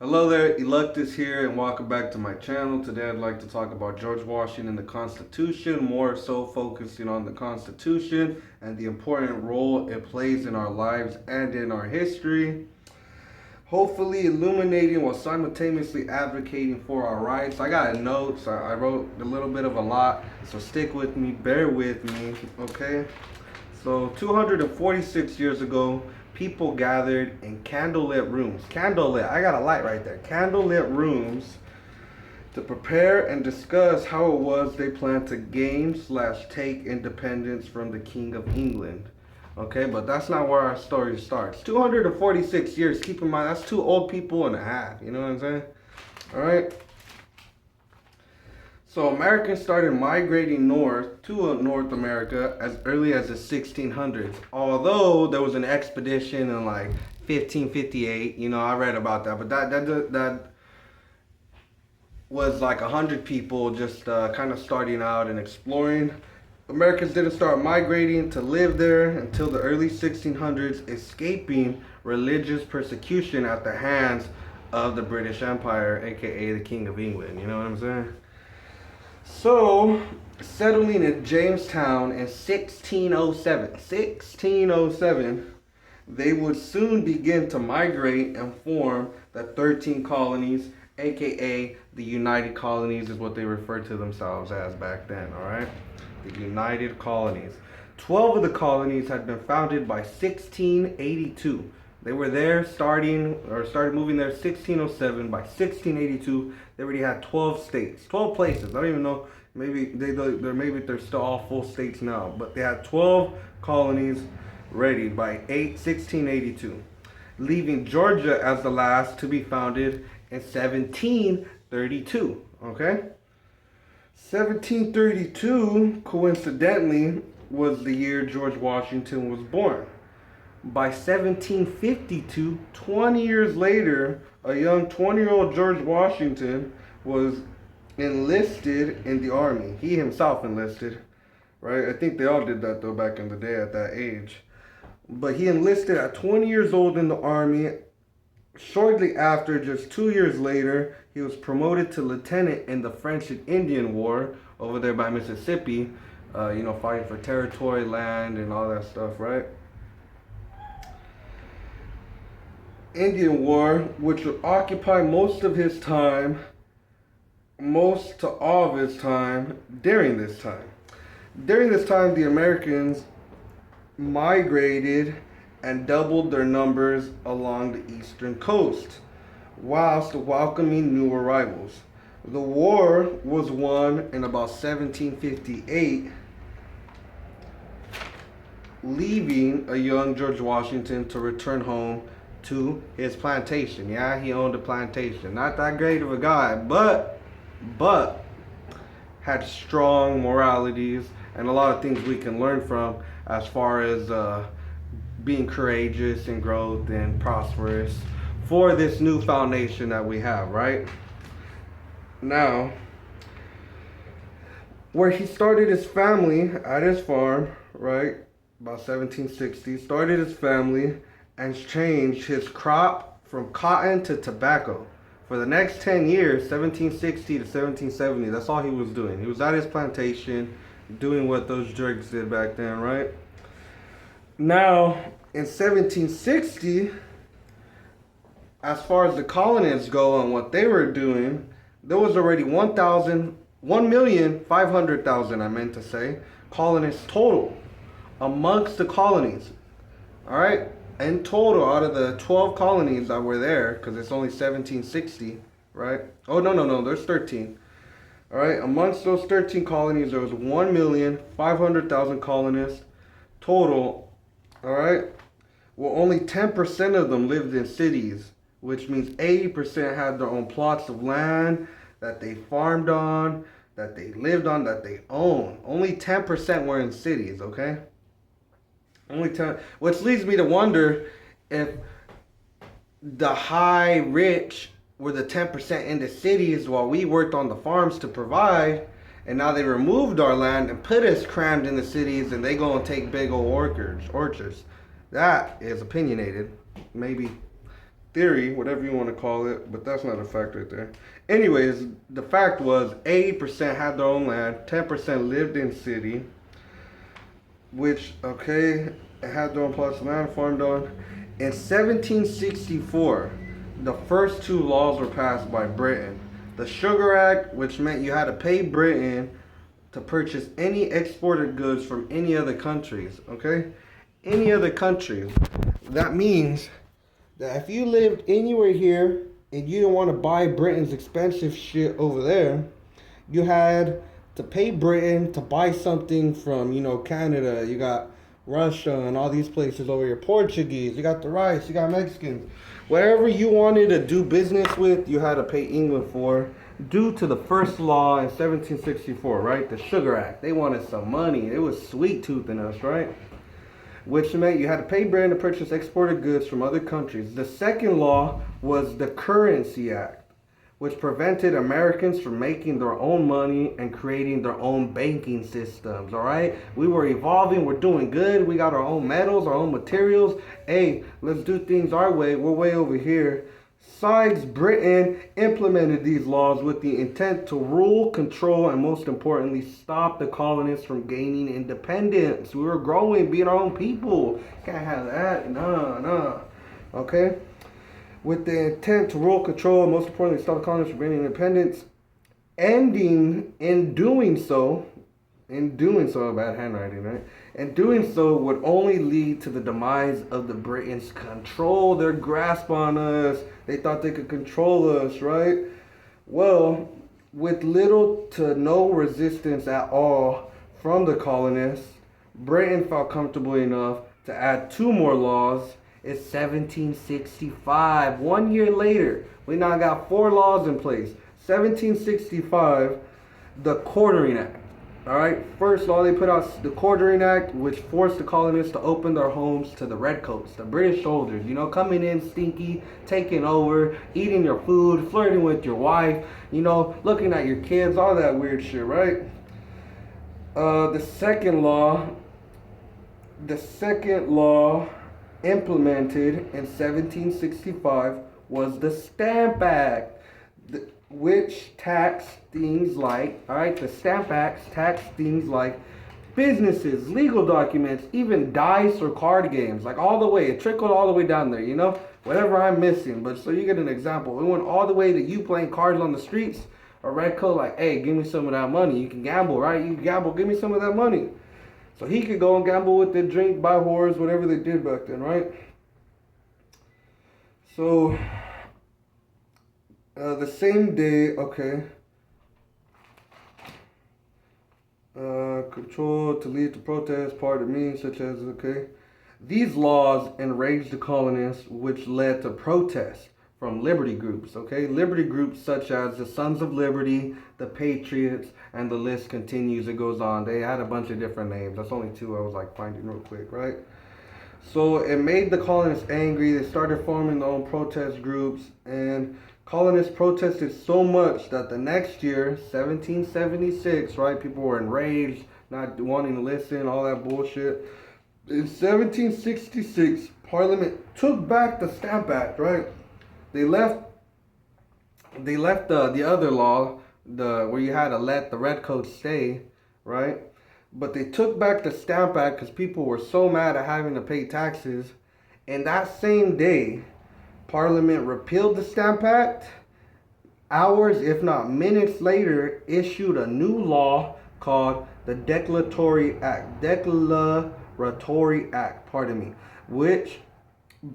Hello there, Electus here, and welcome back to my channel. Today I'd like to talk about George Washington and the Constitution, more so focusing on the Constitution and the important role it plays in our lives and in our history. Hopefully illuminating while simultaneously advocating for our rights. I got a note, so I wrote a little bit of a lot, so stick with me, bear with me, okay? So 246 years ago, people gathered in candlelit rooms. Candlelit, I got a light right there. Candlelit rooms to prepare and discuss how it was they planned to gain/take independence from the King of England. Okay, but that's not where our story starts. 246 years, keep in mind, that's two old people and a half. You know what I'm saying? All right. So Americans started migrating north to North America as early as the 1600s. Although there was an expedition in like 1558, I read about that, but that was like 100 people just kind of starting out and exploring. Americans didn't start migrating to live there until the early 1600s, escaping religious persecution at the hands of the British Empire, aka the King of England. You know what I'm saying? So, settling in Jamestown in 1607, they would soon begin to migrate and form the 13 colonies, aka the United Colonies is what they referred to themselves as back then, all right? The United Colonies. 12 of the colonies had been founded by 1682. They were there started moving there 1607. By 1682, they already had 12 states, 12 places. I don't even know. Maybe they're still all full states now, but they had 12 colonies ready by 1682, leaving Georgia as the last to be founded in 1732. Okay, 1732 coincidentally was the year George Washington was born. By 1752, 20 years later, a young 20-year-old George Washington was enlisted in the army. He himself enlisted, right? I think they all did that though back in the day at that age. But he enlisted at 20 years old in the army. Shortly after, just 2 years later, he was promoted to lieutenant in the French and Indian War over there by Mississippi, fighting for territory, land, and all that stuff, right? Indian War, which would occupy most to all of his time during this time. During this time, the Americans migrated and doubled their numbers along the eastern coast, whilst welcoming new arrivals. The war was won in about 1758, leaving a young George Washington to return home to his plantation. Yeah, he owned a plantation. Not that great of a guy, but had strong moralities and a lot of things we can learn from as far as being courageous and growth and prosperous for this new foundation that we have, right? Now, where he started his family at his farm, right? About 1760, started his family and changed his crop from cotton to tobacco. For the next 10 years, 1760 to 1770, that's all he was doing. He was at his plantation doing what those jerks did back then, right? Now, in 1760, as far as the colonists go and what they were doing, there was already 1,500,000, I meant to say, colonists total amongst the colonies. All right? In total, out of the 12 colonies that were there, because it's only 1760, right? Oh, no, there's 13. All right, amongst those 13 colonies, there was 1,500,000 colonists total, all right? Well, only 10% of them lived in cities, which means 80% had their own plots of land that they farmed on, that they lived on, that they owned. Only 10% were in cities, okay? Only 10, which leads me to wonder if the high rich were the 10% in the cities while we worked on the farms to provide, and now they removed our land and put us crammed in the cities and they go and take big old orchards. That is opinionated. Maybe theory, whatever you want to call it, but that's not a fact right there. Anyways, the fact was 80% had their own land, 10% lived in city, which, okay, had their own plots of land farmed on. In 1764, the first two laws were passed by Britain. The Sugar Act, which meant you had to pay Britain to purchase any exported goods from any other countries, okay? Any other countries. That means that if you lived anywhere here and you didn't want to buy Britain's expensive shit over there, you had to pay Britain to buy something from, Canada. You got Russia and all these places over here. Portuguese, you got the rice, you got Mexicans. Whatever you wanted to do business with, you had to pay England for, due to the first law in 1764, right? The Sugar Act. They wanted some money. It was sweet toothing us, right? Which meant you had to pay Britain to purchase exported goods from other countries. The second law was the Currency Act, which prevented Americans from making their own money and creating their own banking systems, all right? We were evolving, we're doing good, we got our own metals, our own materials. Hey, let's do things our way, we're way over here. Besides, Britain implemented these laws with the intent to rule, control, and most importantly, stop the colonists from gaining independence. We were growing, being our own people. Can't have that, nah. Okay? With the intent to rule, control, and most importantly, stop the colonists from gaining independence, ending in doing so, bad handwriting, right? And doing so would only lead to the demise of the Britain's control, their grasp on us. They thought they could control us, right? Well, with little to no resistance at all from the colonists, Britain felt comfortable enough to add two more laws. It's 1765. 1 year later, we now got 4 laws in place. 1765, the Quartering Act. All right, first law they put out, the Quartering Act, which forced the colonists to open their homes to the redcoats, the British soldiers, coming in stinky, taking over, eating your food, flirting with your wife, looking at your kids, all that weird shit, right? The second law implemented in 1765 was the Stamp Act, which taxed things like, the Stamp Act taxed things like businesses, legal documents, even dice or card games, like all the way. It trickled all the way down there, whatever I'm missing. But so you get an example. It went all the way to you playing cards on the streets, a red coat like, hey, give me some of that money. You can gamble, right? You can gamble, give me some of that money. So he could go and gamble with the drink, buy whores, whatever they did back then, right? So the same day, control to lead to protests, pardon me, such as, these laws enraged the colonists, which led to protests from liberty groups, liberty groups such as the Sons of Liberty, the Patriots, and the list continues, it goes on. They had a bunch of different names. That's only 2 I was finding real quick, right? So it made the colonists angry. They started forming their own protest groups, and colonists protested so much that the next year, 1776, right, people were enraged, not wanting to listen, all that bullshit. In 1766, Parliament took back the Stamp Act, right? They left the other law, where you had to let the redcoats stay, right? But they took back the Stamp Act because people were so mad at having to pay taxes. And that same day, Parliament repealed the Stamp Act. Hours, if not minutes later, issued a new law called the Declaratory Act, which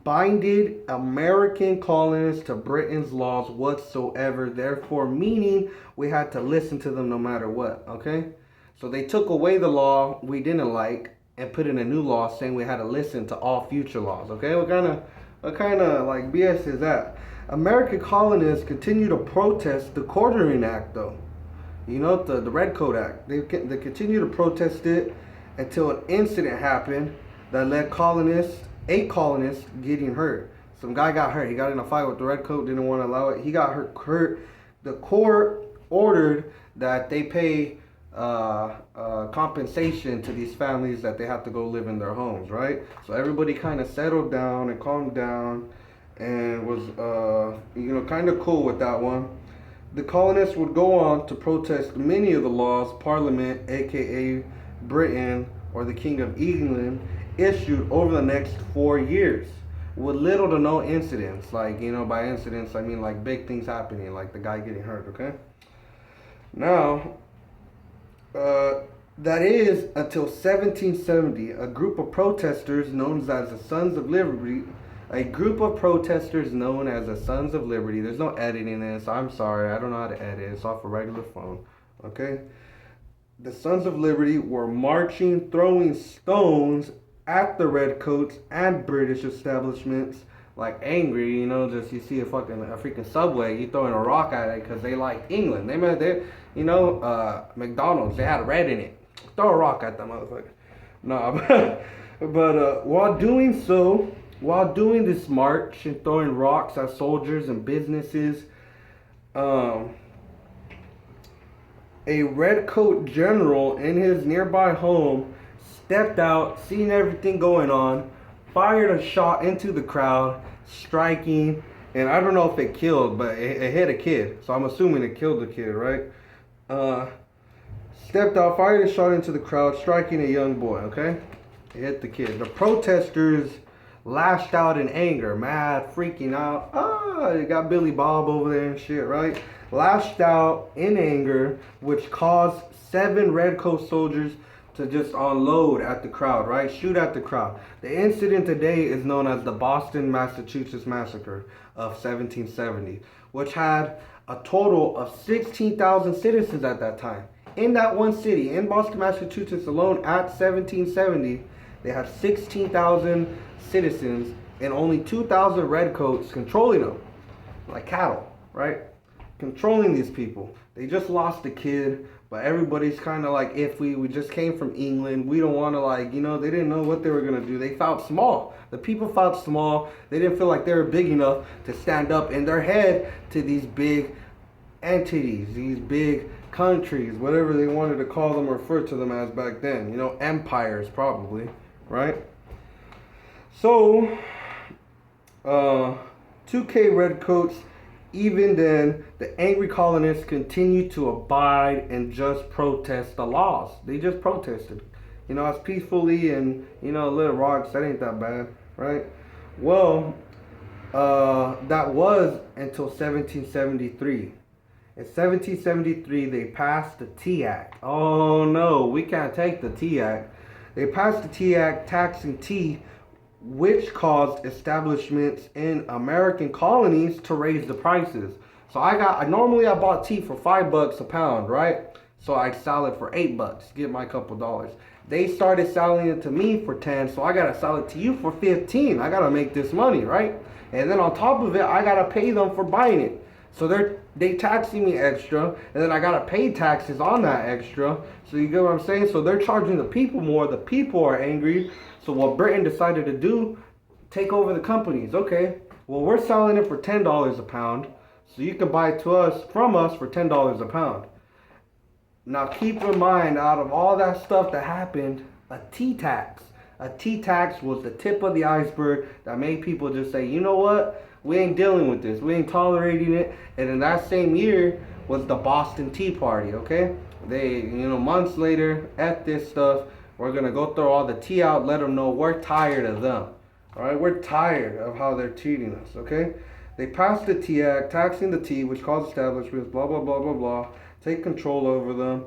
binded American colonists to Britain's laws whatsoever, therefore meaning we had to listen to them no matter what, So they took away the law we didn't like and put in a new law saying we had to listen to all future laws, What kind of BS is that? American colonists continue to protest the Quartering Act, though. The Redcoat Act. They continue to protest it until an incident happened that led 8 colonists getting hurt. Some guy got hurt. He got in a fight with the Redcoat, didn't want to allow it. He got hurt. The court ordered that they pay compensation to these families that they have to go live in their homes, right? So everybody kind of settled down and calmed down, and was kind of cool with that one. The colonists would go on to protest many of the laws Parliament, aka Britain or the King of England, issued over the next 4 years with little to no incidents. Like, by incidents, I mean like big things happening, like the guy getting hurt, okay? Now, that is until 1770, a group of protesters known as the Sons of Liberty. There's no editing this. I'm sorry. I don't know how to edit. It's off a regular phone. Okay? The Sons of Liberty were marching, throwing stones at the redcoats and British establishments, like angry, just you see a freaking subway, you throwing a rock at it because they liked England. McDonald's, they had red in it. Throw a rock at that motherfucker. No, but while doing this march and throwing rocks at soldiers and businesses, a redcoat general in his nearby home stepped out, seen everything going on, fired a shot into the crowd, striking, and I don't know if it killed, but it hit a kid. So I'm assuming it killed the kid, right? Stepped out, fired a shot into the crowd, striking a young boy, okay? It hit the kid. The protesters lashed out in anger, mad, freaking out. You got Billy Bob over there and shit, right? Lashed out in anger, which caused 7 redcoat soldiers to just unload at the crowd, right? Shoot at the crowd. The incident today is known as the Boston, Massachusetts Massacre of 1770, which had a total of 16,000 citizens at that time. In that one city, in Boston, Massachusetts alone, at 1770, they had 16,000 citizens and only 2,000 redcoats controlling them, like cattle, right? Controlling these people. They just lost a kid, but everybody's kind of like iffy. We just came from England. We don't want to they didn't know what they were going to do. They felt small. The people felt small. They didn't feel like they were big enough to stand up in their head to these big entities, these big countries, whatever they wanted to call them or refer to them as back then. Empires probably, right? So, 2K redcoats. Even then, the angry colonists continued to abide and just protest the laws. They just protested, as peacefully and, little rocks. That ain't that bad, right? Well, that was until 1773. In 1773, they passed the Tea Act. Oh no, we can't take the Tea Act. They passed the Tea Act taxing tea, which caused establishments in American colonies to raise the prices. So normally I bought tea for $5 a pound, right? So I'd sell it for $8, get my couple dollars. They started selling it to me for 10, so I gotta sell it to you for 15. I gotta make this money, right? And then on top of it, I gotta pay them for buying it. So they taxing me extra, and then I gotta pay taxes on that extra. So you get what I'm saying? So they're charging the people more. The people are angry. So what Britain decided to do, take over the companies. Okay, well, we're selling it for $10 a pound, so you can buy it from us for $10 a pound. Now keep in mind, out of all that stuff that happened, a tea tax was the tip of the iceberg that made people just say, you know what, we ain't dealing with this, we ain't tolerating it. And in that same year was the Boston Tea Party, okay? They, months later, at this stuff, we're going to go throw all the tea out, let them know we're tired of them. All right, we're tired of how they're treating us, okay? They passed the Tea Act, taxing the tea, which caused establishments, blah, blah, blah, blah, blah, take control over them,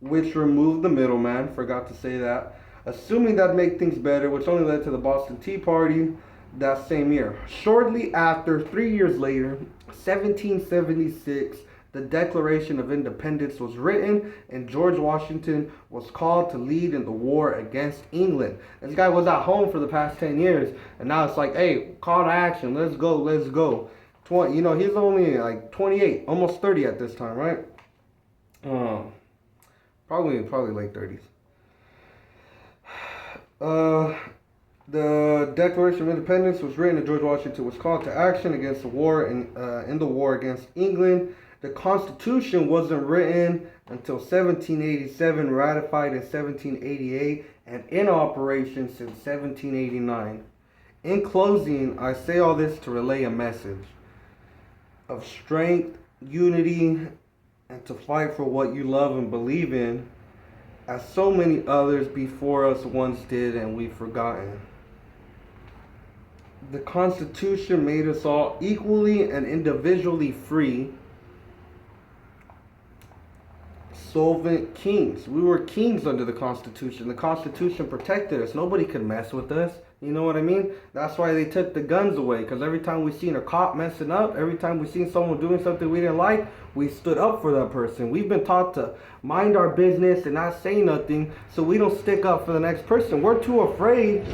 which removed the middleman, forgot to say that, assuming that'd make things better, which only led to the Boston Tea Party that same year. Shortly after, 3 years later, 1776, the Declaration of Independence was written, and George Washington was called to lead in the war against England. This guy was at home for the past 10 years, and now it's like, hey, call to action, let's go, let's go. He's only like 28, almost 30 at this time, right? Probably late 30s. The Declaration of Independence was written, and George Washington was called to action against the war in the war against England. The Constitution wasn't written until 1787, ratified in 1788, and in operation since 1789. In closing, I say all this to relay a message of strength, unity, and to fight for what you love and believe in, as so many others before us once did and we've forgotten. The Constitution made us all equally and individually free, sovereign kings. We were kings under the Constitution. The Constitution protected us. Nobody could mess with us. You know what I mean? That's why they took the guns away. Because every time we seen a cop messing up, every time we seen someone doing something we didn't like, we stood up for that person. We've been taught to mind our business and not say nothing so we don't stick up for the next person. We're too afraid.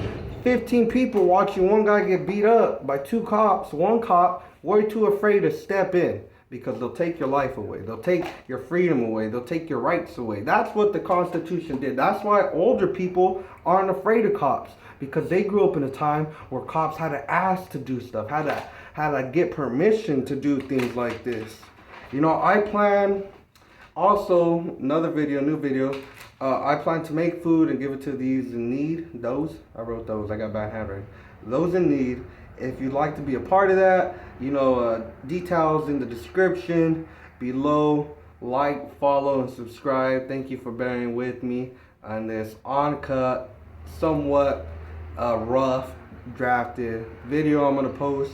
15 people watching one guy get beat up by 2 cops, 1 cop. We're too afraid to step in. Because they'll take your life away. They'll take your freedom away. They'll take your rights away. That's what the Constitution did. That's why older people aren't afraid of cops. Because they grew up in a time where cops had to ask to do stuff. Had to get permission to do things like this. You know, I plan, also, another video, new video. I plan to make food and give it to these in need. Those, I wrote those. I got bad handwriting. Those in need. If you'd like to be a part of that, you know, details in the description below. Like, follow, and subscribe. Thank you for bearing with me on this uncut, somewhat rough, drafted video I'm going to post.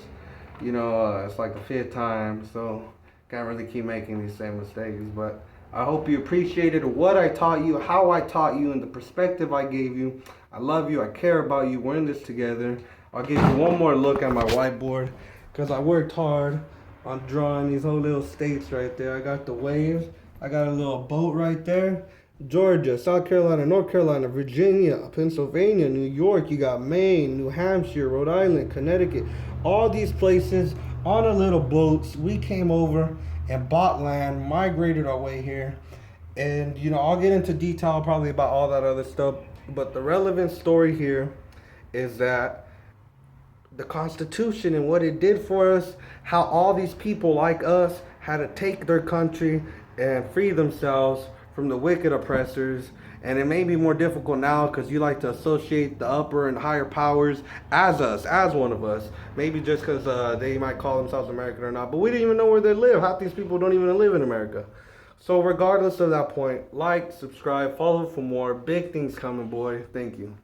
You know, it's like the 5th time, so can't really keep making these same mistakes. But I hope you appreciated what I taught you, how I taught you, and the perspective I gave you. I love you. I care about you. We're in this together. I'll give you one more look at my whiteboard because I worked hard on drawing these whole little states right there. I got the waves. I got a little boat right there. Georgia, South Carolina, North Carolina, Virginia, Pennsylvania, New York. You got Maine, New Hampshire, Rhode Island, Connecticut. All these places on our little boats. We came over and bought land, migrated our way here. And, you know, I'll get into detail probably about all that other stuff. But the relevant story here is that the Constitution and what it did for us, how all these people like us had to take their country and free themselves from the wicked oppressors. And it may be more difficult now because you like to associate the upper and higher powers as us, as one of us. Maybe just because they might call themselves American or not. But we didn't even know where they live. Half these people don't even live in America. So regardless of that point, like, subscribe, follow for more. Big things coming, boy. Thank you.